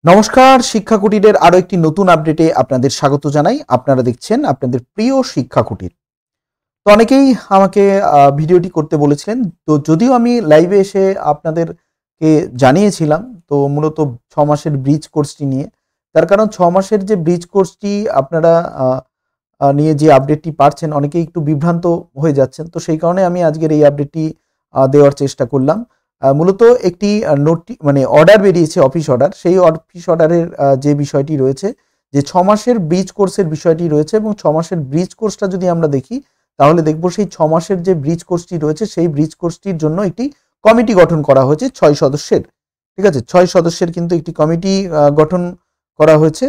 নমস্কার, শিক্ষা কুটিরের আরো একটি নতুন আপডেটে আপনাদের স্বাগত জানাই। আপনারা দেখছেন আপনাদের প্রিয় শিক্ষা কুটির। তো অনেকেই আমাকে ভিডিওটি করতে বলেছিলেন। তো যদিও আমি লাইভে এসে আপনাদেরকে জানিয়েছিলাম, তো মূলত 6 মাসের ব্রিজ কোর্সটি নিয়ে। তার কারণ 6 মাসের যে ব্রিজ কোর্সটি আপনারা আ আ নিয়ে যে আপডেটটি পাচ্ছেন, অনেকেই একটু বিভ্রান্ত হয়ে যাচ্ছেন। তো সেই কারণে আমি আজকের এই আপডেটটি দেওয়ার চেষ্টা করলাম। মূলত একটি মানে অর্ডার বেরিয়েছে, অফিস অর্ডার। সেই অফিস অর্ডারের যে বিষয়টি রয়েছে, যে 6 মাসের ব্রিজ কোর্সের বিষয়টি রয়েছে এবং 6 মাসের ব্রিজ কোর্সটা যদি আমরা দেখি, তাহলে দেখব সেই 6 মাসের যে ব্রিজ কোর্সটি রয়েছে, সেই ব্রিজ কোর্সটির জন্য একটি কমিটি গঠন করা হয়েছে 6 সদস্যের। ঠিক আছে? 6 সদস্যের কিন্তু একটি কমিটি গঠন করা হয়েছে।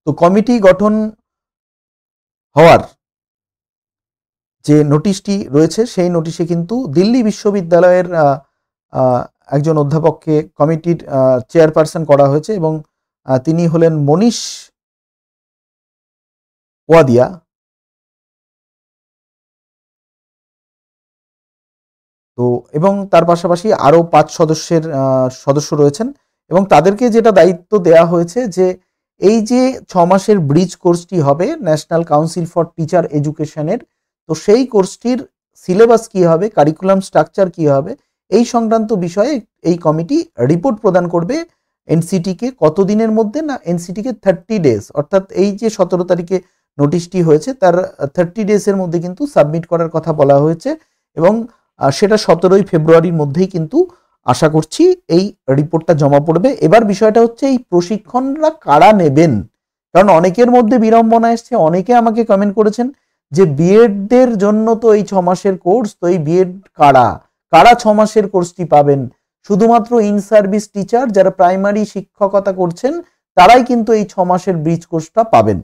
তো কমিটি গঠন হওয়ার যে নোটিশটি রয়েছে, সেই নোটিশে কিন্তু দিল্লি বিশ্ববিদ্যালয়ের একজন অধ্যাপককে কমিটির চেয়ারপারসন করা হয়েছে এবং তিনি হলেন মনীষ ওয়াদিয়া। তো এবং তার পাশাপাশি আরো 5 সদস্যের সদস্য রয়েছেন এবং তাদেরকে যেটা দায়িত্ব দেয়া হয়েছে যে এই যে 6 মাসের ব্রিজ কোর্সটি হবে ন্যাশনাল কাউন্সিল ফর টিচার এডুকেশনের, তো সেই কোর্সটির সিলেবাস কি হবে, কারিকুলাম স্ট্রাকচার কি হবে, এই সংক্রান্ত বিষয়ে এই কমিটি রিপোর্ট প্রদান করবে এনসিটিকে। কতদিনের মধ্যে? না, এনসিটিকে 30 ডেজ, অর্থাৎ এই যে 17 তারিখে নোটিশটি হয়েছে তার 30 ডেজের মধ্যে কিন্তু সাবমিট করার কথা বলা হয়েছে এবং সেটা 17ই ফেব্রুয়ারির মধ্যেই কিন্তু আশা করছি এই রিপোর্টটা জমা পড়বে। এবার বিষয়টা হচ্ছে এই প্রশিক্ষণরা কারা নেবেন, কারণ অনেকের মধ্যে বিড়ম্বনা এসছে। অনেকে আমাকে কমেন্ট করেছেন যে বিএডদের জন্য তো এই 6 মাসের কোর্স, তো এই বিএড কারা কারা 6 মাসের কোর্সটি পাবেন? শুধুমাত্র ইন সার্ভিস টিচার যারা প্রাইমারি শিক্ষকতা করছেন তারাই কিন্তু এই 6 মাসের ব্রিজ কোর্সটা পাবেন,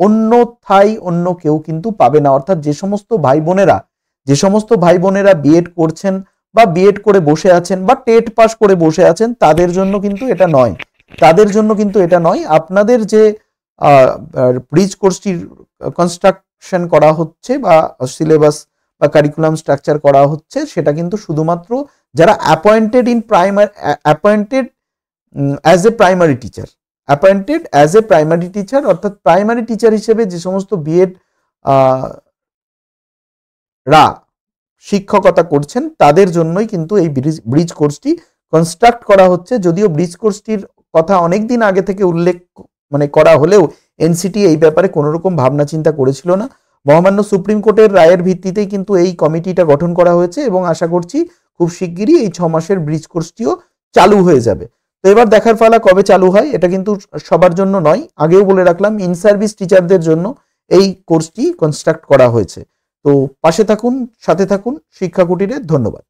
অন্যথায় অন্য কেউ কিন্তু পাবে না। অর্থাৎ যে সমস্ত ভাই বোনেরা বিএড করছেন বা বিএড করে বসে আছেন বা টেট পাস করে বসে আছেন, তাদের জন্য কিন্তু এটা নয়। আপনাদের যে ব্রিজ কোর্সটির কনস্ট্রাকশন করা হচ্ছে বা সিলেবাস বা কারিকুলাম স্ট্রাকচার করা হচ্ছে, সেটা কিন্তু শুধুমাত্র যারা appointed as a primary teacher, অর্থাৎ প্রাইমারি টিচার হিসেবে যে সমস্ত বিএড রা শিক্ষকতা করছেন তাদের জন্যই কিন্তু এই ব্রিজ কোর্সটি কনস্ট্রাক্ট করা হচ্ছে। যদিও ব্রিজ কোর্সটির কথা অনেকদিন আগে থেকে উল্লেখ করা হলেও এনসিটি এই ব্যাপারে কোনো রকম ভাবনা চিন্তা করেছিল না। মহামান্য সুপ্রিম কোর্টের রায়ের ভিত্তিতেই কিন্তু এই কমিটিটা গঠন করা হয়েছে এবং আশা করছি খুব শিগগিরই এই 6 মাসের ব্রিজ কোর্সটিও চালু হয়ে যাবে। তো এবার দেখার পালা কবে চালু হয়। এটা কিন্তু সবার জন্য নয়, আগেও বলে রাখলাম, ইন সার্ভিস টিচারদের জন্য এই কোর্সটি কনস্ট্রাক্ট করা হয়েছে। তো পাশে থাকুন, সাথে থাকুন শিক্ষা কুটিরে। ধন্যবাদ।